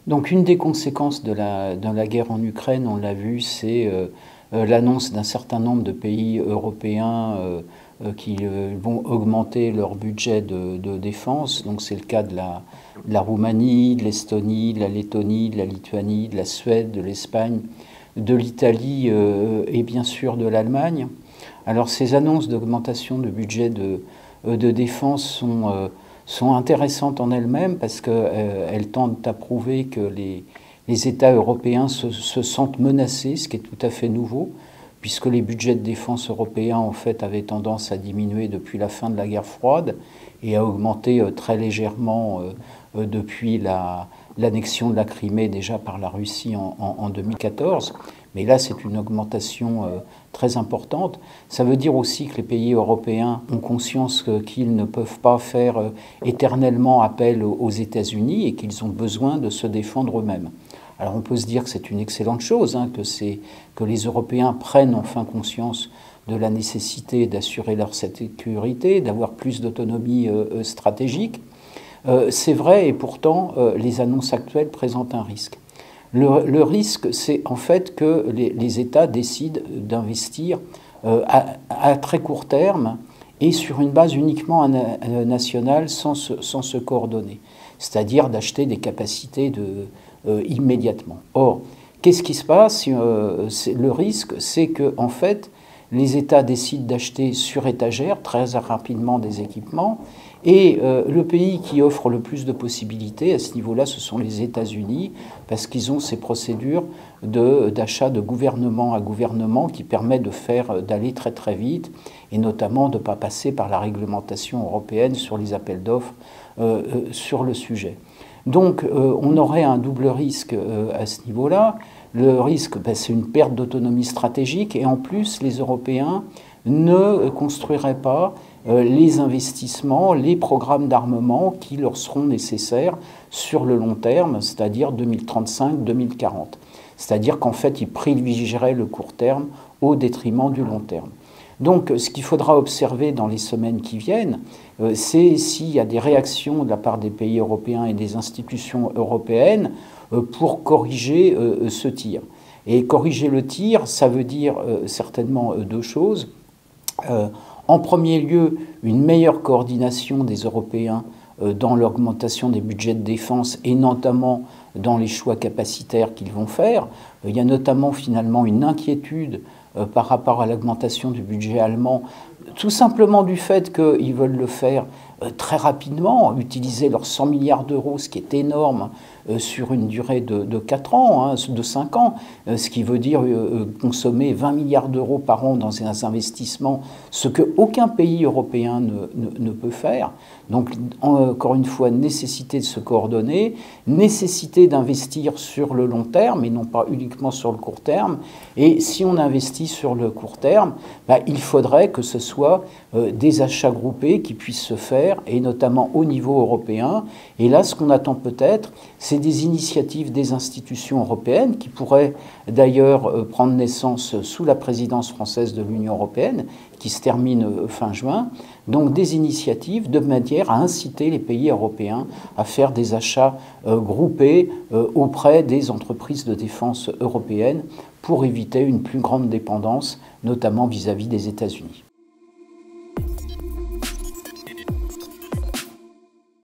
Donc une des conséquences de la guerre en Ukraine, on l'a vu, c'est l'annonce d'un certain nombre de pays européens qui vont augmenter leur budget de défense. Donc c'est le cas de la Roumanie, de l'Estonie, de la Lettonie, de la Lituanie, de la Suède, de l'Espagne, de l'Italie et bien sûr de l'Allemagne. Alors ces annonces d'augmentation de budget de défense sont intéressantes en elles-mêmes parce qu'elles tentent à prouver que les États européens se sentent menacés, ce qui est tout à fait nouveau, puisque les budgets de défense européens en fait avaient tendance à diminuer depuis la fin de la guerre froide et à augmenter très légèrement depuis l'annexion de la Crimée déjà par la Russie en 2014. Mais là, c'est une augmentation très importante. Ça veut dire aussi que les pays européens ont conscience qu'ils ne peuvent pas faire éternellement appel aux États-Unis et qu'ils ont besoin de se défendre eux-mêmes. Alors on peut se dire que c'est une excellente chose, que les Européens prennent enfin conscience de la nécessité d'assurer leur sécurité, d'avoir plus d'autonomie stratégique. C'est vrai et pourtant les annonces actuelles présentent un risque. Le risque, c'est en fait que les États décident d'investir à très court terme et sur une base uniquement nationale sans se coordonner, c'est-à-dire d'acheter des capacités immédiatement. Or, qu'est-ce qui se passe? Le risque, c'est que en fait, les États décident d'acheter sur étagère très rapidement des équipements et le pays qui offre le plus de possibilités à ce niveau-là, ce sont les États-Unis, parce qu'ils ont ces procédures d'achat de gouvernement à gouvernement qui permettent d'aller très très vite et notamment de ne pas passer par la réglementation européenne sur les appels d'offres sur le sujet. Donc on aurait un double risque à ce niveau-là. Le risque, c'est une perte d'autonomie stratégique et en plus les Européens ne construiraient pas les investissements, les programmes d'armement qui leur seront nécessaires sur le long terme, c'est-à-dire 2035-2040. C'est-à-dire qu'en fait, ils privilégieraient le court terme au détriment du long terme. Donc ce qu'il faudra observer dans les semaines qui viennent, c'est s'il y a des réactions de la part des pays européens et des institutions européennes pour corriger ce tir. Et corriger le tir, ça veut dire certainement deux choses. En premier lieu, une meilleure coordination des Européens dans l'augmentation des budgets de défense et notamment dans les choix capacitaires qu'ils vont faire. Il y a notamment finalement une inquiétude par rapport à l'augmentation du budget allemand, tout simplement du fait qu'ils veulent le faire très rapidement, utiliser leurs 100 milliards d'euros, ce qui est énorme, sur une durée de 4 ans, de 5 ans, ce qui veut dire consommer 20 milliards d'euros par an dans un investissement, ce qu'aucun pays européen ne peut faire. Donc, encore une fois, nécessité de se coordonner, nécessité d'investir sur le long terme et non pas uniquement sur le court terme. Et si on investit sur le court terme, il faudrait que ce soit des achats groupés qui puissent se faire, et notamment au niveau européen. Et là, ce qu'on attend peut-être, c'est des initiatives des institutions européennes qui pourraient d'ailleurs prendre naissance sous la présidence française de l'Union européenne, qui se termine fin juin. Donc des initiatives de manière à inciter les pays européens à faire des achats groupés auprès des entreprises de défense européennes pour éviter une plus grande dépendance, notamment vis-à-vis des États-Unis.